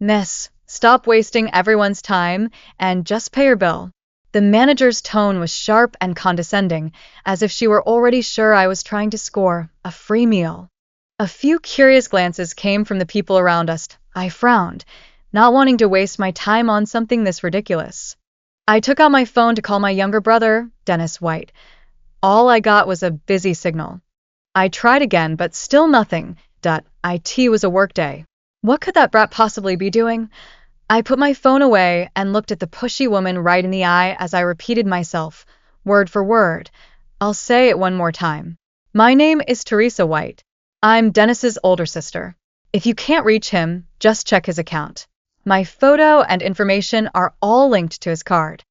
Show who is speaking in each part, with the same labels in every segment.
Speaker 1: "Miss, stop wasting everyone's time and just pay your bill." The manager's tone was sharp and condescending, as if she were already sure I was trying to score a free meal. A few curious glances came from the people around us. I frowned, not wanting to waste my time on something this ridiculous. I took out my phone to call my younger brother, Dennis White. All I got was a busy signal. I tried again, but still nothing. It was a workday. What could that brat possibly be doing? I put my phone away and looked at the pushy woman right in the eye as I repeated myself, word for word. I'll say it one more time. "My name is Teresa White. I'm Dennis's older sister. If you can't reach him, just check his account. My photo and information are all linked to his card."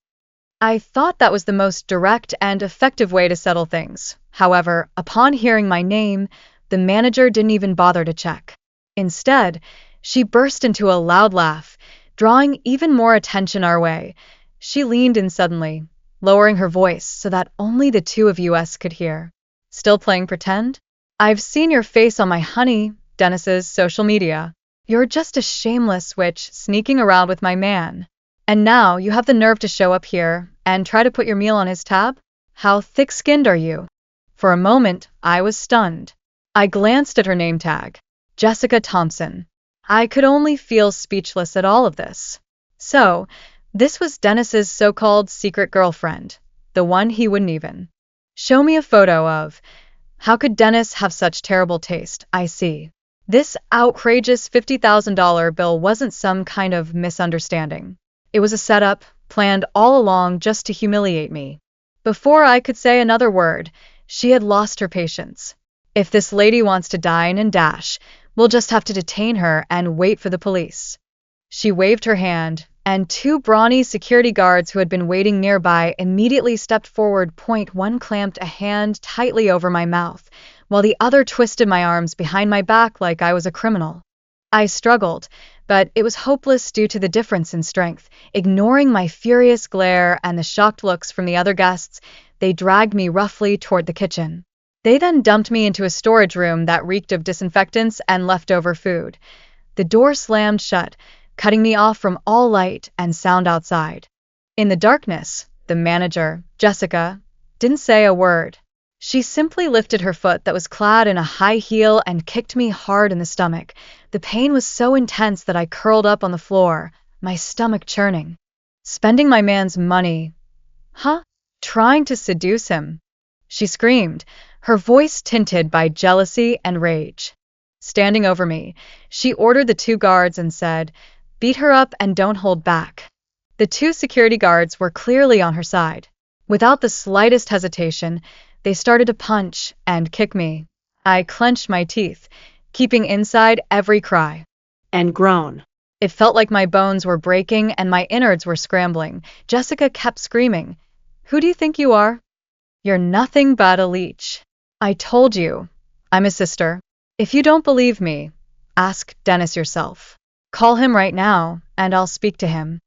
Speaker 1: I thought that was the most direct and effective way to settle things. However, upon hearing my name, the manager didn't even bother to check. Instead, she burst into a loud laugh, drawing even more attention our way. She leaned in suddenly, lowering her voice so that only the two of us could hear. "Still playing pretend? I've seen your face on my honey, Dennis's social media. You're just a shameless witch sneaking around with my man. And now you have the nerve to show up here and try to put your meal on his tab? How thick-skinned are you?" For a moment, I was stunned. I glanced at her name tag, Jessica Thompson. I could only feel speechless at all of this. So, this was Dennis's so-called secret girlfriend, the one he wouldn't even show me a photo of. How could Dennis have such terrible taste? I see. This outrageous $50,000 bill wasn't some kind of misunderstanding. It was a setup, planned all along just to humiliate me. Before I could say another word, she had lost her patience. "If this lady wants to dine and dash, we'll just have to detain her and wait for the police." She waved her hand, and two brawny security guards who had been waiting nearby immediately stepped forward. One clamped a hand tightly over my mouth, while the other twisted my arms behind my back like I was a criminal. I struggled, but it was hopeless due to the difference in strength. Ignoring my furious glare and the shocked looks from the other guests, they dragged me roughly toward the kitchen. They then dumped me into a storage room that reeked of disinfectants and leftover food. The door slammed shut, cutting me off from all light and sound outside. In the darkness, the manager, Jessica, didn't say a word. She simply lifted her foot that was clad in a high heel and kicked me hard in the stomach. The pain was so intense that I curled up on the floor, my stomach churning. Spending my man's money. Huh? Trying to seduce him. She screamed, her voice tinted by jealousy and rage. Standing over me, she ordered the two guards and said, "Beat her up and don't hold back." The two security guards were clearly on her side. Without the slightest hesitation, they started to punch and kick me. I clenched my teeth, keeping inside every cry
Speaker 2: and groan.
Speaker 1: It felt like my bones were breaking and my innards were scrambling. Jessica kept screaming, "Who do you think you are? You're nothing but a leech. I told you, I'm his sister. If you don't believe me, ask Dennis yourself. Call him right now, and I'll speak to him."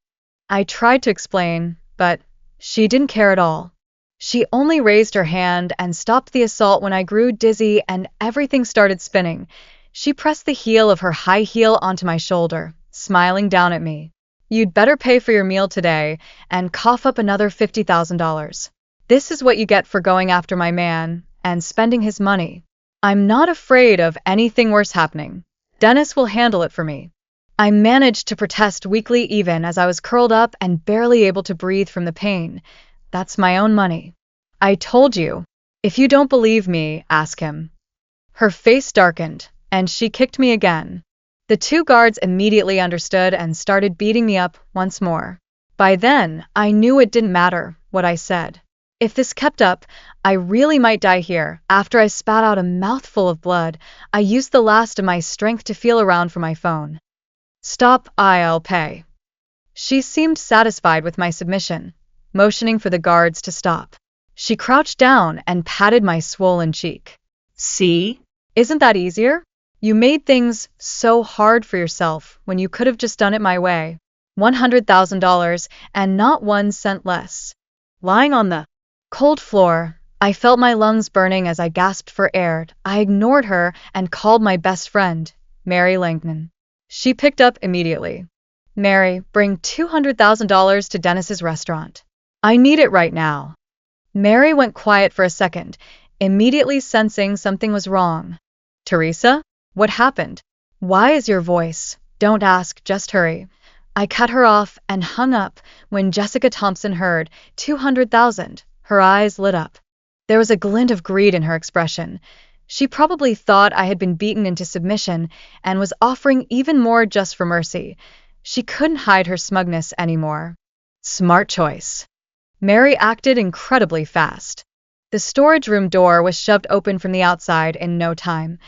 Speaker 1: I tried to explain, but she didn't care at all. She only raised her hand and stopped the assault when I grew dizzy and everything started spinning. She pressed the heel of her high heel onto my shoulder, smiling down at me. "You'd better pay for your meal today and cough up another $50,000. This is what you get for going after my man and spending his money. I'm not afraid of anything worse happening. Dennis will handle it for me." I managed to protest weakly even as I was curled up and barely able to breathe from the pain. "That's my own money. I told you. If you don't believe me, ask him." Her face darkened, and she kicked me again. The two guards immediately understood and started beating me up once more. By then, I knew it didn't matter what I said. If this kept up, I really might die here. After I spat out a mouthful of blood, I used the last of my strength to feel around for my phone. "Stop, I'll pay." She seemed satisfied with my submission, motioning for the guards to stop. She crouched down and patted my swollen cheek.
Speaker 2: "See?
Speaker 1: Isn't that easier? You made things so hard for yourself when you could have just done it my way. $100,000 and not 1 cent less." Lying on the cold floor, I felt my lungs burning as I gasped for air. I ignored her and called my best friend, Mary Langton. She picked up immediately. Mary, bring $200,000 to Dennis's restaurant. I need it right now. Mary went quiet for a second, immediately sensing something was wrong. Teresa? What happened? Why is your voice? Don't ask, just hurry. I cut her off and hung up when Jessica Thompson heard 200,000. Her eyes lit up. There was a glint of greed in her expression. She probably thought I had been beaten into submission and was offering even more just for mercy. She couldn't hide her smugness anymore. Smart choice. Mary acted incredibly fast. The storage room door was shoved open from the outside in no time.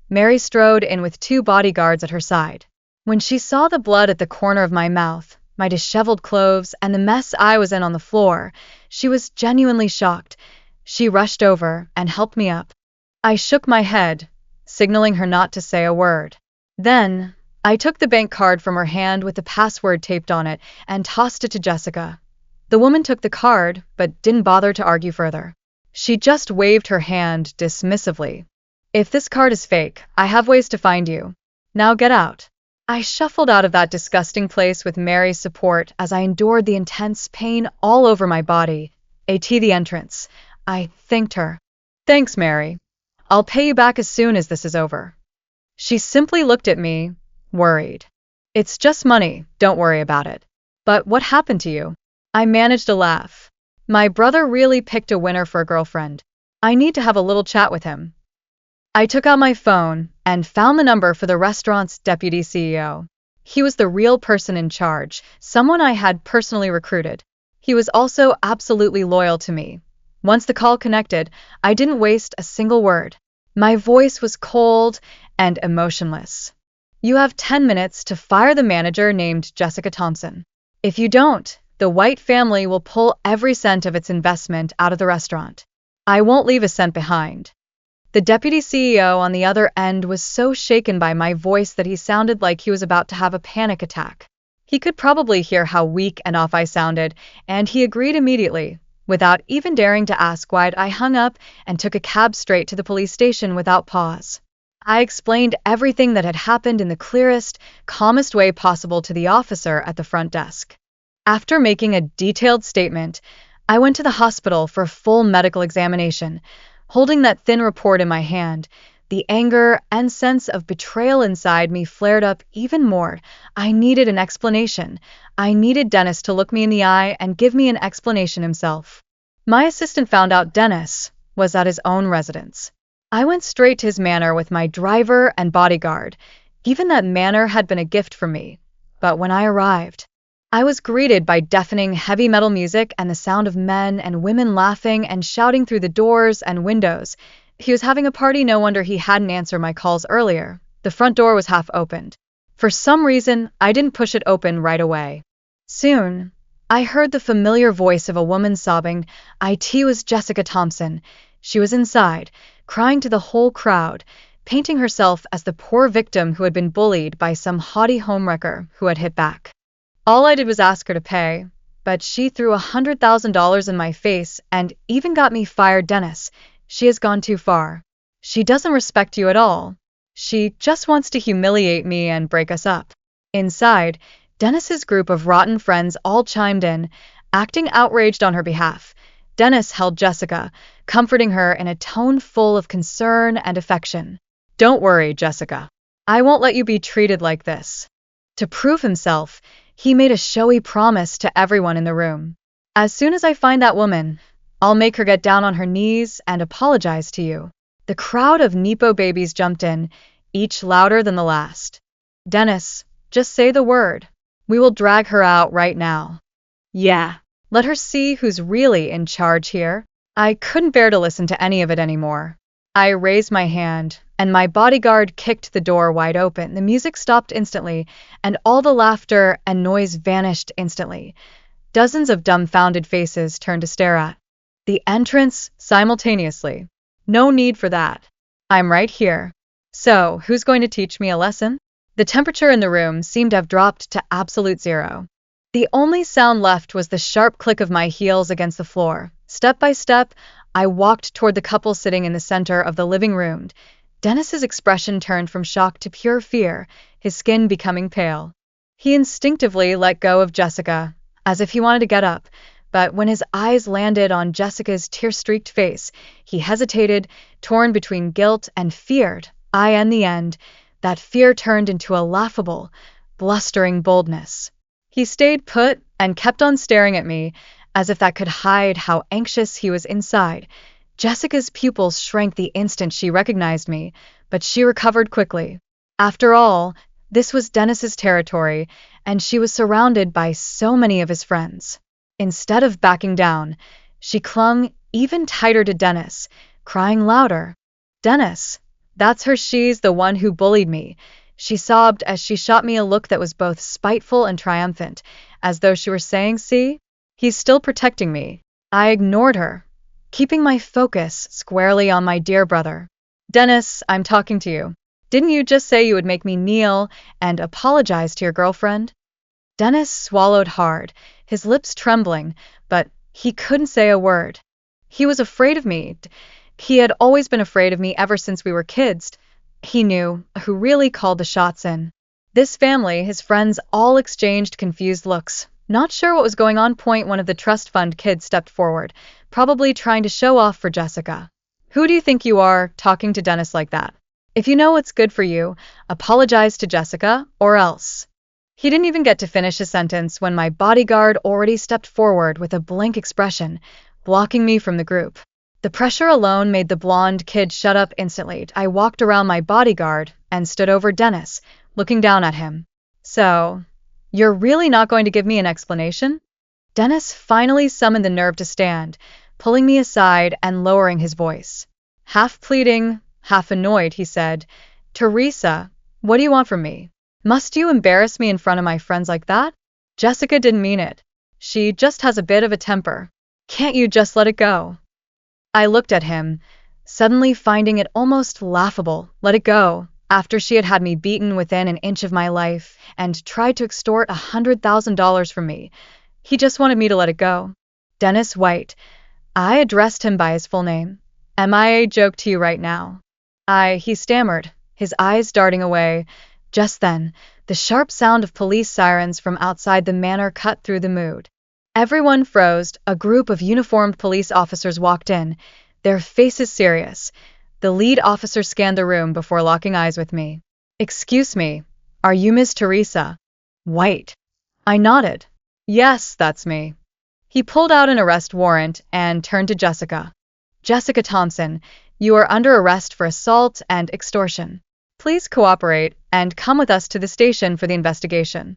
Speaker 1: Mary strode in with 2 bodyguards at her side. When she saw the blood at the corner of my mouth, my disheveled clothes, and the mess I was in on the floor, she was genuinely shocked. She rushed over and helped me up. I shook my head, signaling her not to say a word. Then, I took the bank card from her hand with the password taped on it and tossed it to Jessica. The woman took the card, but didn't bother to argue further. She just waved her hand dismissively. If this card is fake, I have ways to find you. Now get out. I shuffled out of that disgusting place with Mary's support as I endured the intense pain all over my body. The entrance. I thanked her. Thanks, Mary. I'll pay you back as soon as this is over. She simply looked at me, worried. It's just money, don't worry about it. But what happened to you? I managed a laugh. My brother really picked a winner for a girlfriend. I need to have a little chat with him. I took out my phone and found the number for the restaurant's deputy CEO. He was the real person in charge, someone I had personally recruited. He was also absolutely loyal to me. Once the call connected, I didn't waste a single word. My voice was cold and emotionless. You have 10 minutes to fire the manager named Jessica Thompson. If you don't, the White family will pull every cent of its investment out of the restaurant. I won't leave a cent behind. The deputy CEO on the other end was so shaken by my voice that he sounded like he was about to have a panic attack. He could probably hear how weak and off I sounded, and he agreed immediately, without even daring to ask why. I hung up and took a cab straight to the police station without pause. I explained everything that had happened in the clearest, calmest way possible to the officer at the front desk. After making a detailed statement, I went to the hospital for a full medical examination. Holding that thin report in my hand, the anger and sense of betrayal inside me flared up even more. I needed an explanation. I needed Dennis to look me in the eye and give me an explanation himself. My assistant found out Dennis was at his own residence. I went straight to his manor with my driver and bodyguard. Even that manor had been a gift for me. But when I arrived, I was greeted by deafening heavy metal music and the sound of men and women laughing and shouting through the doors and windows. He was having a party, no wonder he hadn't answered my calls earlier. The front door was half opened. For some reason, I didn't push it open right away. Soon, I heard the familiar voice of a woman sobbing. It was Jessica Thompson. She was inside, crying to the whole crowd, painting herself as the poor victim who had been bullied by some haughty homewrecker who had hit back. All I did was ask her to pay, but she threw $100,000 in my face and even got me fired. Dennis, she has gone too far. She doesn't respect you at all. She just wants to humiliate me and break us up. Inside, Dennis's group of rotten friends all chimed in, acting outraged on her behalf. Dennis held Jessica, comforting her in a tone full of concern and affection. Don't worry, Jessica. I won't let you be treated like this. To prove himself, he made a showy promise to everyone in the room. As soon as I find that woman, I'll make her get down on her knees and apologize to you. The crowd of Nepo babies jumped in, each louder than the last. Dennis, just say the word. We will drag her out right now.
Speaker 2: Yeah.
Speaker 1: Let her see who's really in charge here. I couldn't bear to listen to any of it anymore. I raised my hand, and my bodyguard kicked the door wide open. The music stopped instantly, and all the laughter and noise vanished instantly. Dozens of dumbfounded faces turned to stare at the entrance simultaneously. No need for that. I'm right here. So, who's going to teach me a lesson? The temperature in the room seemed to have dropped to absolute zero. The only sound left was the sharp click of my heels against the floor. Step by step, I walked toward the couple sitting in the center of the living room. Dennis's expression turned from shock to pure fear, his skin becoming pale. He instinctively let go of Jessica, as if he wanted to get up, but when his eyes landed on Jessica's tear-streaked face, he hesitated, torn between guilt and fear. In the end, that fear turned into a laughable, blustering boldness. He stayed put and kept on staring at me, as if that could hide how anxious he was inside. Jessica's pupils shrank the instant she recognized me, but she recovered quickly. After all, this was Dennis's territory, and she was surrounded by so many of his friends. Instead of backing down, she clung even tighter to Dennis, crying louder. "Dennis, that's her, she's the one who bullied me," she sobbed as she shot me a look that was both spiteful and triumphant, as though she were saying, "See? He's still protecting me." I ignored her, keeping my focus squarely on my dear brother. "Dennis, I'm talking to you. Didn't you just say you would make me kneel and apologize to your girlfriend?" Dennis swallowed hard, his lips trembling, but he couldn't say a word. He was afraid of me. He had always been afraid of me ever since we were kids. He knew who really called the shots in this family. His friends all exchanged confused looks, not sure what was going on. One of the trust fund kids stepped forward, probably trying to show off for Jessica. "Who do you think you are, talking to Dennis like that? If you know what's good for you, apologize to Jessica, or else." He didn't even get to finish his sentence when my bodyguard already stepped forward with a blank expression, blocking me from the group. The pressure alone made the blonde kid shut up instantly. I walked around my bodyguard and stood over Dennis, looking down at him. "So, you're really not going to give me an explanation?" Dennis finally summoned the nerve to stand, pulling me aside and lowering his voice. Half pleading, half annoyed, he said, "Teresa, what do you want from me? Must you embarrass me in front of my friends like that? Jessica didn't mean it. She just has a bit of a temper. Can't you just let it go?" I looked at him, suddenly finding it almost laughable. Let it go, after she had me beaten within an inch of my life and tried to extort $100,000 from me. He just wanted me to let it go. Dennis White. I addressed him by his full name. "Am I a joke to you right now?" He stammered, his eyes darting away. Just then, the sharp sound of police sirens from outside the manor cut through the mood. Everyone froze. A group of uniformed police officers walked in, their faces serious. The lead officer scanned the room before locking eyes with me. "Excuse me, are you Miss Teresa White?" I nodded. "Yes, that's me." He pulled out an arrest warrant and turned to Jessica. "Jessica Thompson, you are under arrest for assault and extortion. Please cooperate and come with us to the station for the investigation."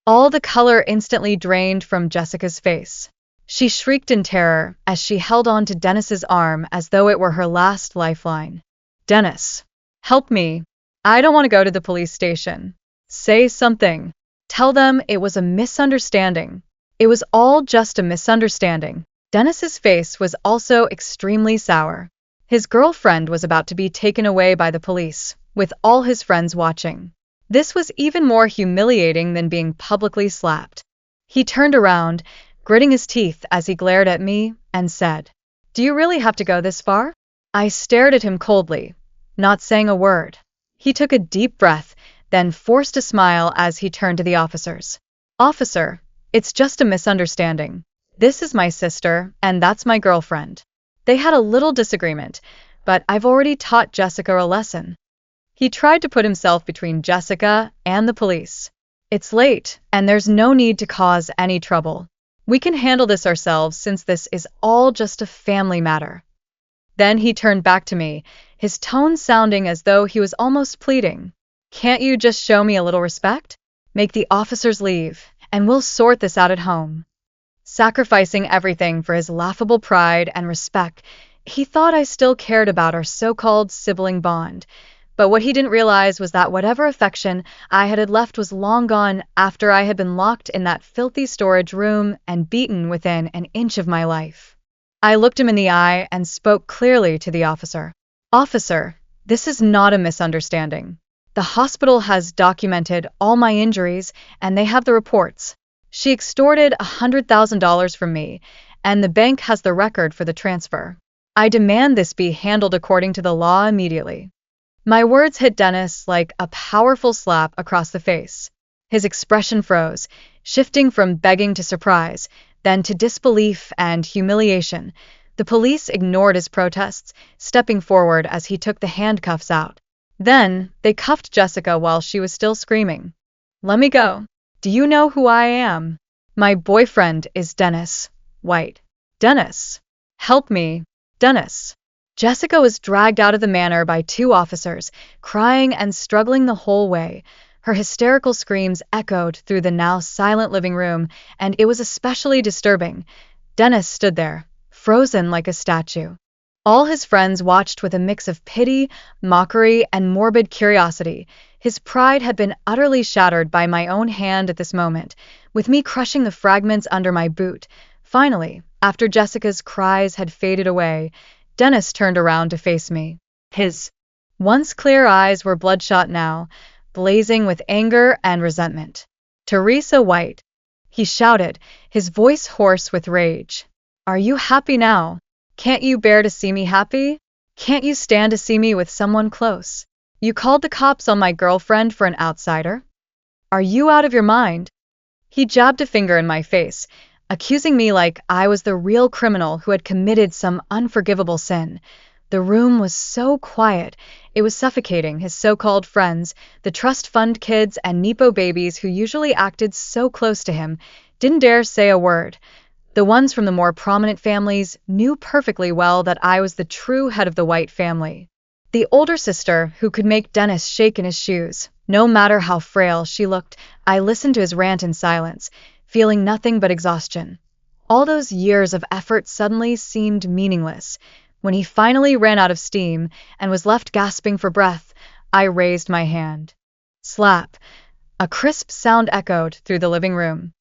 Speaker 1: All the color instantly drained from Jessica's face. She shrieked in terror as she held on to Dennis's arm as though it were her last lifeline. "Dennis, help me. I don't want to go to the police station. Say something. Tell them it was a misunderstanding. It was all just a misunderstanding." Dennis's face was also extremely sour. His girlfriend was about to be taken away by the police, with all his friends watching. This was even more humiliating than being publicly slapped. He turned around, gritting his teeth as he glared at me, and said, "Do you really have to go this far?" I stared at him coldly, not saying a word. He took a deep breath, then forced a smile as he turned to the officers. "Officer, it's just a misunderstanding. This is my sister, and that's my girlfriend. They had a little disagreement, but I've already taught Jessica a lesson." He tried to put himself between Jessica and the police. "It's late, and there's no need to cause any trouble. We can handle this ourselves since this is all just a family matter." Then he turned back to me, his tone sounding as though he was almost pleading. "Can't you just show me a little respect? Make the officers leave, and we'll sort this out at home." Sacrificing everything for his laughable pride and respect, he thought I still cared about our so-called sibling bond. But what he didn't realize was that whatever affection I had left was long gone after I had been locked in that filthy storage room and beaten within an inch of my life. I looked him in the eye and spoke clearly to the officer. "Officer, this is not a misunderstanding. The hospital has documented all my injuries, and they have the reports. She extorted $100,000 from me, and the bank has the record for the transfer. I demand this be handled according to the law immediately." My words hit Dennis like a powerful slap across the face. His expression froze, shifting from begging to surprise, then to disbelief and humiliation. The police ignored his protests, stepping forward as he took the handcuffs out. Then, they cuffed Jessica while she was still screaming. Let me go. Do you know who I am? My boyfriend is Dennis White. Dennis. Help me. Dennis. Jessica was dragged out of the manor by two officers, crying and struggling the whole way. Her hysterical screams echoed through the now silent living room, and it was especially disturbing. Dennis stood there, frozen like a statue. All his friends watched with a mix of pity, mockery, and morbid curiosity. His pride had been utterly shattered by my own hand at this moment, with me crushing the fragments under my boot. Finally, after Jessica's cries had faded away, Dennis turned around to face me. His once clear eyes were bloodshot now, blazing with anger and resentment. Teresa White, he shouted, his voice hoarse with rage. Are you happy now? Can't you bear to see me happy? Can't you stand to see me with someone close? You called the cops on my girlfriend for an outsider? Are you out of your mind? He jabbed a finger in my face, accusing me like I was the real criminal who had committed some unforgivable sin. The room was so quiet, it was suffocating. His so-called friends, the trust fund kids and Nepo babies who usually acted so close to him, didn't dare say a word. The ones from the more prominent families knew perfectly well that I was the true head of the White family. The older sister, who could make Dennis shake in his shoes, no matter how frail she looked. I listened to his rant in silence, feeling nothing but exhaustion. All those years of effort suddenly seemed meaningless. When he finally ran out of steam and was left gasping for breath, I raised my hand. Slap! A crisp sound echoed through the living room.